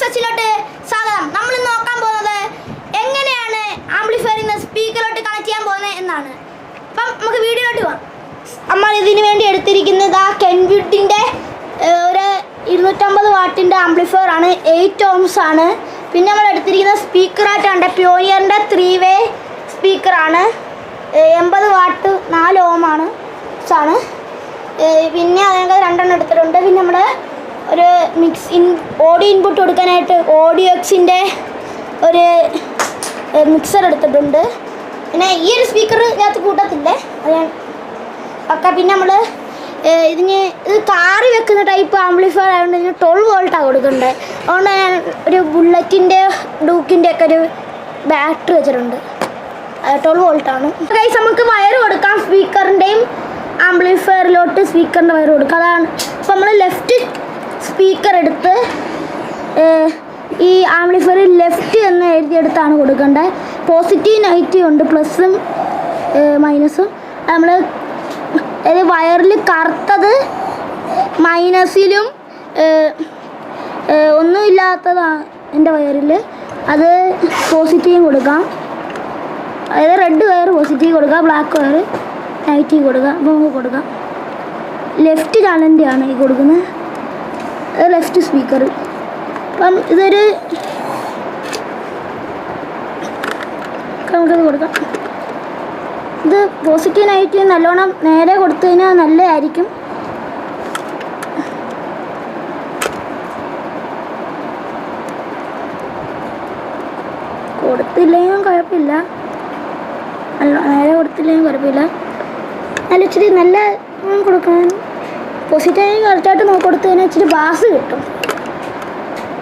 എക്സസിലോട്ട് സ്വാഗതം. നമ്മൾ ഇന്ന് നോക്കാൻ പോകുന്നത് എങ്ങനെയാണ് ആംപ്ലിഫയറിൽ നിന്ന് സ്പീക്കറിലോട്ട് കണക്ട് ചെയ്യാൻ പോകുന്നത് എന്നാണ്. അപ്പം നമുക്ക് വീഡിയോയിലോട്ട് പോകാം. നമ്മൾ ഇതിന് വേണ്ടി എടുത്തിരിക്കുന്നത് കെൻവുഡിൻ്റെ ഒരു 250 വാട്ടിൻ്റെ ആംപ്ലിഫയർ ആണ്. 8 ohms ആണ്. പിന്നെ നമ്മൾ എടുത്തിരിക്കുന്നത് സ്പീക്കറായിട്ടുണ്ട്. പ്യോണിയറിൻ്റെ 3-way സ്പീക്കറാണ്. 80 വാട്ട് 4 ohm ആണ്. പിന്നെ അതിനകത്ത് 2 എണ്ണം എടുത്തിട്ടുണ്ട്. പിന്നെ നമ്മുടെ ഒരു ഓഡിയോ ഇൻപുട്ട് കൊടുക്കാനായിട്ട് ഓഡിയോ എക്സിൻ്റെ ഒരു മിക്സർ എടുത്തിട്ടുണ്ട്. പിന്നെ ഈ ഒരു സ്പീക്കർ ഇതിനകത്ത് കൂട്ടത്തില്ലേ, അത് ഞാൻ ഒക്കെ. പിന്നെ നമ്മൾ ഇത് കാറി വെക്കുന്ന ടൈപ്പ് ആംപ്ലിഫയർ ആയതുകൊണ്ട് ഇതിന് 12 വോൾട്ടാണ് കൊടുക്കേണ്ടത്. അതുകൊണ്ട് ഞാൻ ഒരു ബുള്ളറ്റിൻ്റെ ഡൂക്കിൻ്റെ ഒക്കെ ഒരു ബാറ്ററി വെച്ചിട്ടുണ്ട്. 12 വോൾട്ടാണ്. ഗൈസ്, നമുക്ക് വയർ കൊടുക്കാം. സ്പീക്കറിൻ്റെയും ആംപ്ലിഫയറിലോട്ട് സ്പീക്കറിൻ്റെ വയർ കൊടുക്കാം. അതാണ് ഇപ്പോൾ നമ്മൾ ലെഫ്റ്റ് സ്പീക്കർ എടുത്ത് ഈ ആംപ്ലിഫയറിൽ ലെഫ്റ്റ് എന്ന് എഴുതിയെടുത്താണ് കൊടുക്കേണ്ടത്. പോസിറ്റീവ് നെഗറ്റീവ് ഉണ്ട്, പ്ലസും മൈനസും. നമ്മൾ വയറിൽ കറുത്തത് മൈനസിലും ഒന്നുമില്ലാത്തതാണ് എൻ്റെ വയറിൽ, അത് പോസിറ്റീവും കൊടുക്കാം. അതായത് റെഡ് വയർ പോസിറ്റീവ് കൊടുക്കുക, ബ്ലാക്ക് വയർ നെഗറ്റീവ് കൊടുക്കുക. അപ്പോൾ നമുക്ക് കൊടുക്കാം. ലെഫ്റ്റ് ചാനലിൻ്റെ ആണ് ഈ കൊടുക്കുന്നത്, ലെഫ്റ്റ് സ്പീക്കർ. അപ്പം ഇതൊരു നമുക്കത് കൊടുക്കാം. ഇത് പോസിറ്റീവ് നെഗറ്റീവ് നല്ലോണം നേരെ കൊടുത്തു കഴിഞ്ഞാൽ നല്ലതായിരിക്കും. കൊടുത്തില്ലെങ്കിലും കുഴപ്പമില്ല, നേരെ കൊടുത്തില്ലെങ്കിലും കുഴപ്പമില്ല. നല്ല ഇച്ചിരി നല്ല കൊടുക്കാൻ പോസിറ്റീവ് കറക്റ്റായിട്ട് കൊടുത്തു കഴിഞ്ഞാൽ ഇച്ചിരി ബാസ് കിട്ടും.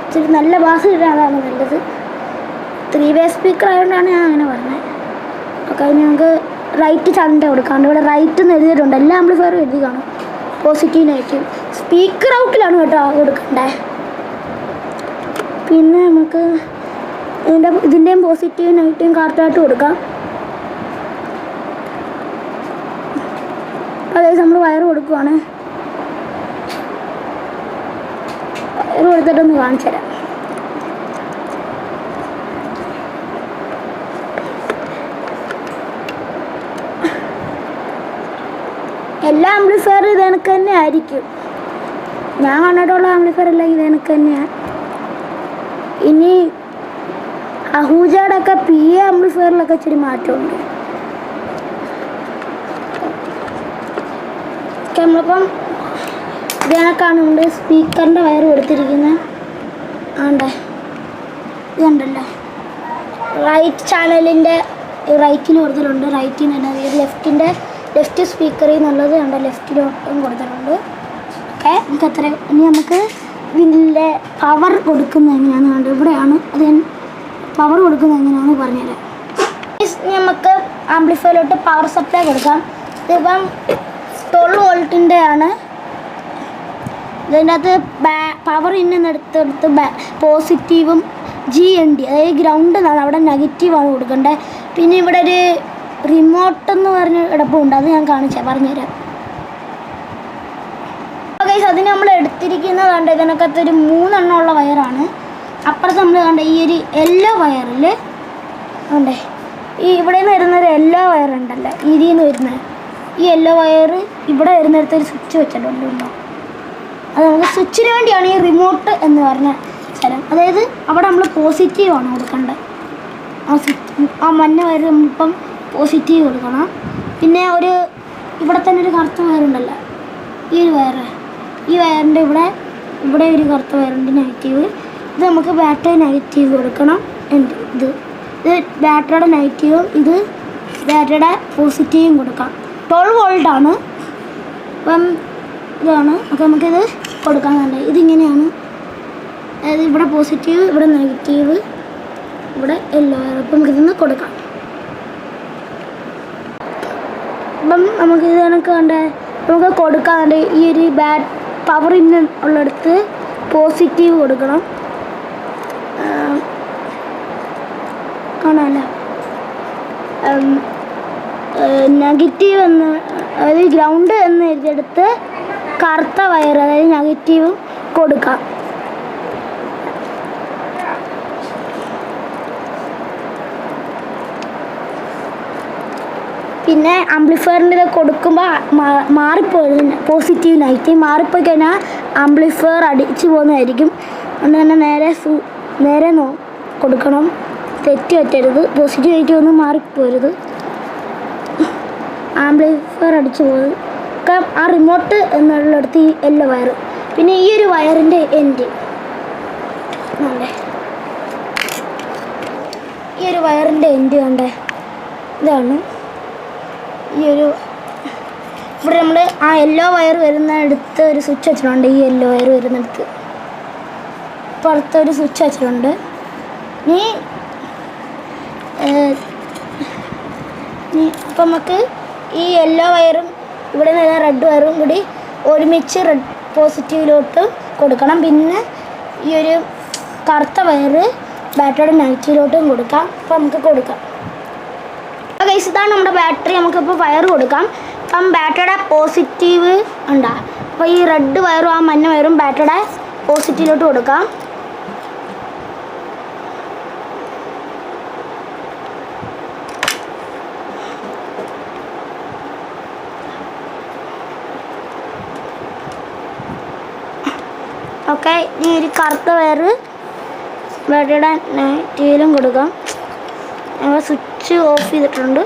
ഇച്ചിരി നല്ല ബാസ് കിട്ടാൻ അതാണ് നല്ലത്. 3-way സ്പീക്കർ ആയതുകൊണ്ടാണ് ഞാൻ അങ്ങനെ പറഞ്ഞത്. ഓക്കെ, ഞങ്ങൾക്ക് റൈറ്റ് ചാനലിൻ്റെ കൊടുക്കാണ്ട് ഇവിടെ റൈറ്റ് എന്ന് എഴുതിയിട്ടുണ്ട്. എല്ലാ ആംപ്ലിഫയറും എഴുതി കാണും. പോസിറ്റീവ് നെഗറ്റീവ് സ്പീക്കർ ഔട്ടിലാണ് കേട്ടോ കൊടുക്കണ്ടേ. പിന്നെ നമുക്ക് ഇതിൻ്റെയും പോസിറ്റീവ് നെഗറ്റീവും കറക്റ്റായിട്ട് കൊടുക്കാം. അതായത് നമ്മൾ വയർ കൊടുക്കുവാണ്. വയർ കൊടുത്തിട്ടൊന്ന് കാണിച്ചു തരാം. എല്ലാ ആംപ്ലിഫയറും ഇത് കണക്ക് തന്നെ ആയിരിക്കും. ഞാൻ കണ്ടിട്ടുള്ള ആംപ്ലിഫയർ എല്ലാം ഇത് കണക്ക് തന്നെയാണ്. ഇനി അഹൂജയുടെ ഒക്കെ PA ആംപ്ലിഫയറിലൊക്കെ ഇച്ചിരി മാറ്റമുണ്ട്. നമ്മളിപ്പം ഇതിനൊക്കെയാണ് ഉണ്ട് സ്പീക്കറിൻ്റെ വയർ കൊടുത്തിരിക്കുന്നത്. ആണ്ടേ ഇതുണ്ടല്ലോ, റൈറ്റ് ചാനലിൻ്റെ റൈറ്റിൽ കൊടുത്തിട്ടുണ്ട്. റൈറ്റിൽ നിന്ന് തന്നെ ലെഫ്റ്റ് സ്പീക്കറിൽ നിന്നുള്ളത് കണ്ട ലെഫ്റ്റിലോട്ടും കൊടുത്തിട്ടുണ്ട്. ഓക്കെ, നമുക്ക് എത്ര ഇനി നമുക്ക് ഇതിൻ്റെ പവർ കൊടുക്കുന്നത് എങ്ങനെയാണെന്ന് കണ്ടു. ഇവിടെയാണ് അത് പവർ കൊടുക്കുന്നത് എങ്ങനെയാണെന്ന് പറഞ്ഞുതരാം. നമുക്ക് ആംപ്ലിഫയറിലോട്ട് പവർ സപ്ലൈ കൊടുക്കാം. ഇതിപ്പം 12 വോൾട്ടിൻ്റെ ആണ്. ഇതിൻ്റെ അകത്ത് പവർ ഇന്നെടുത്തെടുത്ത് പോസിറ്റീവും GND അതായത് ഗ്രൗണ്ട് എന്നാണ്, അവിടെ നെഗറ്റീവാണ് കൊടുക്കേണ്ടത്. പിന്നെ ഇവിടെ ഒരു റിമോട്ട് എന്ന് പറഞ്ഞ കിടപ്പുണ്ട്, അത് ഞാൻ പറഞ്ഞുതരാം. ഗൈസ്, അതിന് നമ്മൾ എടുത്തിരിക്കുന്നത് കണ്ട ഇതിനകത്ത് ഒരു 3 എണ്ണമുള്ള വയറാണ്. അപ്പുറത്ത് നമ്മൾ കണ്ട ഈ ഒരു യെല്ലോ വയറിൽ ഉണ്ടേ, ഈ ഇവിടെ നിന്ന് വരുന്നൊരു യെല്ലോ വയറുണ്ടല്ലോ, ഇതിൽ നിന്ന് വരുന്നത് ഈ യെല്ലോ വയർ ഇവിടെ വരുന്നിടത്ത് ഒരു സ്വിച്ച് വെച്ചിട്ടുണ്ടല്ലോ. അത് നമുക്ക് സ്വിച്ചിന് വേണ്ടിയാണ് ഈ റിമോട്ട് എന്ന് പറഞ്ഞ സ്ഥലം. അതായത് അവിടെ നമ്മൾ പോസിറ്റീവാണ് കൊടുക്കേണ്ടത്. ആ മഞ്ഞ വയർ നമ്മളിപ്പം പോസിറ്റീവ് കൊടുക്കണം. പിന്നെ ഇവിടെ തന്നെ ഒരു കറുത്ത വയറുണ്ടല്ലോ, ഈ ഒരു ഈ വയറിൻ്റെ ഇവിടെ ഒരു കറുത്ത വയറുണ്ട് നെഗറ്റീവ്. ഇത് നമുക്ക് ബാറ്ററി നെഗറ്റീവ് കൊടുക്കണം. ഇത് ബാറ്ററിയുടെ നെഗറ്റീവും ഇത് ബാറ്ററിയുടെ പോസിറ്റീവും കൊടുക്കാം. 12 വോൾട്ടാണ്. അപ്പം ഇതാണ്. അപ്പം നമുക്കിത് കൊടുക്കാൻ വേണ്ടത് ഇതിങ്ങനെയാണ്. അതായത് ഇവിടെ പോസിറ്റീവ്, ഇവിടെ നെഗറ്റീവ്, ഇവിടെ യെല്ലോ വയർ. അപ്പം നമുക്കിതൊന്ന് കൊടുക്കാം. അപ്പം നമുക്കിത് കണക്ക് നമുക്ക് കൊടുക്കാറുണ്ട്. ഈ ഒരു പവർ ഇന്ന് ഉള്ളിടത്ത് പോസിറ്റീവ് കൊടുക്കണം. കാണാമല്ലോ, നെഗറ്റീവ് എന്ന് അതായത് ഗ്രൗണ്ട് എന്ന് എഴുതിയെടുത്ത് കറുത്ത വയർ അതായത് നെഗറ്റീവും കൊടുക്കാം. പിന്നെ ആംപ്ലിഫയറിൻ്റെ ഇത് കൊടുക്കുമ്പോൾ മാറിപ്പോയി പോസിറ്റീവ് നെഗറ്റീവ് മാറിപ്പോയി കഴിഞ്ഞാൽ ആംപ്ലിഫയർ അടിച്ചു പോകുന്നതായിരിക്കും. അതുകൊണ്ട് തന്നെ നേരെ കൊടുക്കണം, തെറ്റ് പറ്റരുത്. പോസിറ്റീവ് നെഗറ്റീവ് ഒന്നും മാറിപ്പോരുത്, ആംപ്ലിഫയർ അടിച്ചു പോകും. ആ റിമോട്ട് എന്നുള്ളിടത്ത് ഈ യെല്ലോ വയർ, പിന്നെ ഈ ഒരു വയറിൻ്റെ എൻഡ് കണ്ടേ, ഈ ഒരു വയറിൻ്റെ എൻഡ് കണ്ടേ, ഇതാണ് ഈ ഒരു ഇവിടെ നമ്മൾ ആ യെല്ലോ വയർ വരുന്നിടത്ത് ഒരു സ്വിച്ച് വെച്ചിട്ടുണ്ട്. ഈ യെല്ലോ വയർ വരുന്നിടത്ത് പുറത്തൊരു സ്വിച്ച് വെച്ചിട്ടുണ്ട്. അപ്പം നമുക്ക് ഈ യെല്ലോ വയറും ഇവിടെ നിന്ന് റെഡ് വയറും കൂടി ഒരുമിച്ച് പോസിറ്റീവിലോട്ട് കൊടുക്കണം. പിന്നെ ഈ ഒരു കറുത്ത വയർ ബാറ്ററിയുടെ നെഗറ്റീവിലോട്ടും കൊടുക്കാം. അപ്പോൾ നമുക്ക് കൊടുക്കാം. ഗൈസ്, ഇതാണ് നമ്മുടെ ബാറ്ററി. നമുക്കിപ്പോൾ വയർ കൊടുക്കാം. അപ്പം ബാറ്ററിയുടെ പോസിറ്റീവ് ഉണ്ടാ, അപ്പോൾ ഈ റെഡ് വയറും ആ മഞ്ഞ വയറും ബാറ്ററിയുടെ പോസിറ്റീവിലോട്ട് കൊടുക്കാം. ഓക്കെ, ഇനി ഒരു കറുത്ത വയർ ബാറ്ററിയുടെ നെഗറ്റീവിലും കൊടുക്കാം. ഞങ്ങൾ സ്വിച്ച് ഓഫ് ചെയ്തിട്ടുണ്ട്.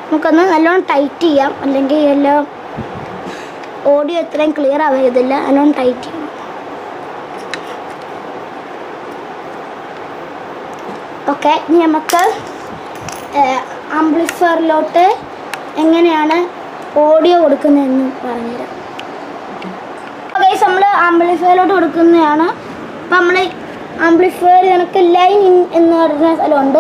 നമുക്കൊന്ന് നല്ലോണം ടൈറ്റ് ചെയ്യാം, അല്ലെങ്കിൽ എല്ലാം ഓഡിയോ എത്രയും ക്ലിയർ ആവുന്നില്ല. നല്ലോണം ടൈറ്റ് ചെയ്യണം. ഓക്കെ, ഇനി നമുക്ക് ആംപ്ലിഫയറിലോട്ട് എങ്ങനെയാണ് ഓഡിയോ കൊടുക്കുന്നതെന്ന് പറഞ്ഞുതരാം. ഗൈസ്, നമ്മൾ ആംപ്ലിഫയറിലോട്ട് കൊടുക്കുന്നതാണ്. അപ്പം നമ്മൾ ആംപ്ലിഫയർ നമുക്ക് ലൈൻ ഇൻ എന്ന് പറയുന്ന സ്ഥലമുണ്ട്,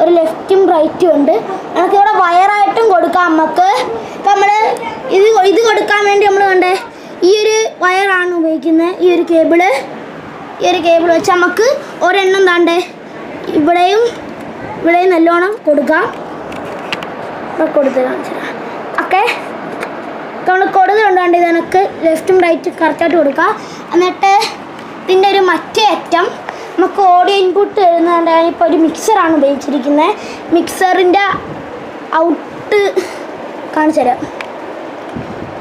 ഒരു ലെഫ്റ്റും റൈറ്റും ഉണ്ട്. നമുക്കിവിടെ വയറായിട്ടും കൊടുക്കാം നമുക്ക്. അപ്പം നമ്മൾ ഇത് കൊടുക്കാൻ വേണ്ടി നമ്മൾ കണ്ടേ ഈ ഒരു വയറാണ് ഉപയോഗിക്കുന്നത്. ഈ ഒരു കേബിൾ വെച്ച് നമുക്ക് ഒരെണ്ണം താണ്ടേ ഇവിടെയും നല്ലോണം കൊടുക്കാം. കൊടുത്ത് കാണിച്ചു ഓക്കെ. നമ്മൾ കൊടുത്തുകൊണ്ടാണ്ട് ഇത് എനിക്ക് ലെഫ്റ്റും റൈറ്റും കറക്റ്റായിട്ട് കൊടുക്കാം. എന്നിട്ട് ഇതിൻ്റെ ഒരു മറ്റേ അറ്റം നമുക്ക് ഓഡിയോ ഇൻപുട്ട് വരുന്നതുകൊണ്ട് ഇപ്പോൾ ഒരു മിക്സറാണ് ഉപയോഗിച്ചിരിക്കുന്നത്. മിക്സറിൻ്റെ ഔട്ട് കാണിച്ചു തരാം.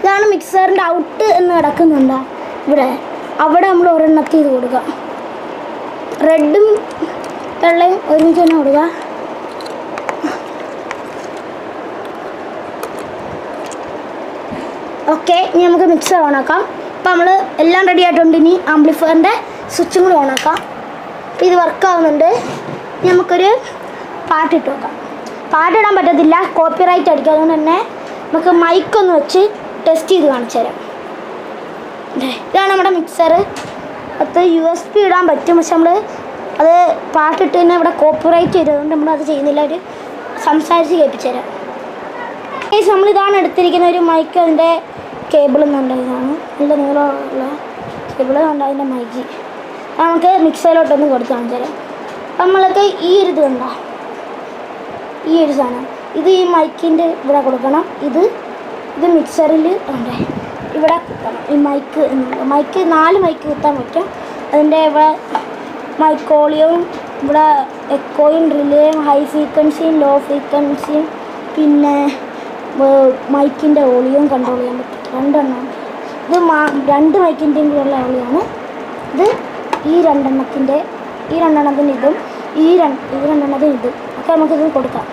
ഇതാണ് മിക്സറിൻ്റെ ഔട്ട് എന്ന് കിടക്കുന്നുണ്ട് ഇവിടെ. അവിടെ നമ്മൾ ഒരെണ്ണത്തിൽ ഇത് കൊടുക്കുക. റെഡും വെള്ളയും ഒരുമിച്ച് തന്നെ കൊടുക്കുക. ഓക്കെ, ഇനി നമുക്ക് മിക്സർ ഓണാക്കാം. അപ്പോൾ നമ്മൾ എല്ലാം റെഡി ആയിട്ടുണ്ട്. ഇനി ആംപ്ലിഫയറിൻ്റെ സ്വിച്ചും കൂടി ഓണാക്കാം. അപ്പോൾ ഇത് വർക്കാവുന്നുണ്ട്. ഇനി നമുക്കൊരു പാട്ടിട്ട് നോക്കാം. പാട്ടിടാൻ പറ്റത്തില്ല, കോപ്പിറൈറ്റ് അടിക്കും. അതുകൊണ്ട് തന്നെ നമുക്ക് മൈക്കൊന്ന് വെച്ച് ടെസ്റ്റ് ചെയ്ത് കാണിച്ചു തരാം. ഇതാണ് നമ്മുടെ മിക്സർ. അത് USB ഇടാൻ പറ്റും, പക്ഷെ നമ്മൾ അത് പാട്ടിട്ട് തന്നെ ഇവിടെ കോപ്പിറൈറ്റ് ചെയ്തതുകൊണ്ട് നമ്മളത് ചെയ്യുന്നില്ല. ഒരു സംസാരിച്ച് കേൾപ്പിച്ചു തരാം. നമ്മളിതാണ് എടുത്തിരിക്കുന്ന ഒരു മൈക്ക്. അതിൻ്റെ കേബിൾ എന്നുണ്ട്, ഇതാണ് നല്ല നീളമുള്ള കേബിൾ ഉണ്ട്. അതിൻ്റെ മൈക്ക് നമുക്ക് മിക്സറിലോട്ടൊന്ന് കൊടുത്ത് കാണിച്ചു തരാം. നമ്മൾക്ക് ഈ ഒരു ഇത് കണ്ടോ, ഈ ഒരു സാധനം ഇത് ഈ മൈക്കിൻ്റെ ഇവിടെ കൊടുക്കണം. ഇത് മിക്സറിൽ ഉണ്ട്, ഇവിടെ കുത്തണം. ഈ മൈക്ക് 4 മൈക്ക് കുത്താൻ പറ്റും. അതിൻ്റെ ഇവിടെ മൈക്കോളിയവും ഇവിടെ എക്കോയും റിലേയും ഹൈ ഫ്രീക്വൻസിയും ലോ ഫ്രീക്വൻസിയും പിന്നെ മൈക്കിൻ്റെ ഓളിയും കൺട്രോൾ ചെയ്യാൻ പറ്റും. 2 എണ്ണം. ഇത് 2 മൈക്കിൻ്റെയും കൂടെയുള്ള ഓളിയാണ്. ഇത് ഈ രണ്ടെണ്ണത്തിൻ്റെ ഇതും ഈ രണ്ടെണ്ണത്തിന് ഇതും ഒക്കെ നമുക്കിത് കൊടുക്കാം.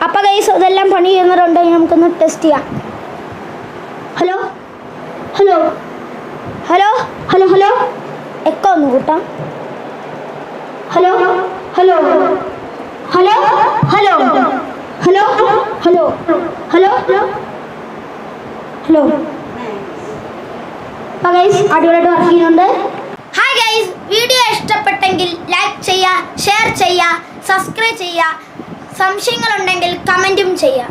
അപ്പോൾ ഗൈസ്, ഇതെല്ലാം പണി ചെയ്യുന്നവരുണ്ടെങ്കിൽ നമുക്കൊന്ന് ടെസ്റ്റ് ചെയ്യാം. Hello hello hello hello hello echo ഒന്ന് കൂട്ടാം. Hello hello hello hello hello hello hello hello. അപ്പോൾ ഗൈസ്, അടിപൊളിയായിട്ട് വർക്ക് ചെയ്യുന്നുണ്ട്. ഹായ് ഗൈസ്, വീഡിയോ ഇഷ്ടപ്പെട്ടെങ്കിൽ ലൈക്ക് ചെയ്യുക, ഷെയർ ചെയ്യുക, സബ്സ്ക്രൈബ് ചെയ്യുക. സംശയങ്ങളുണ്ടെങ്കിൽ കമൻറ്റും ചെയ്യുക.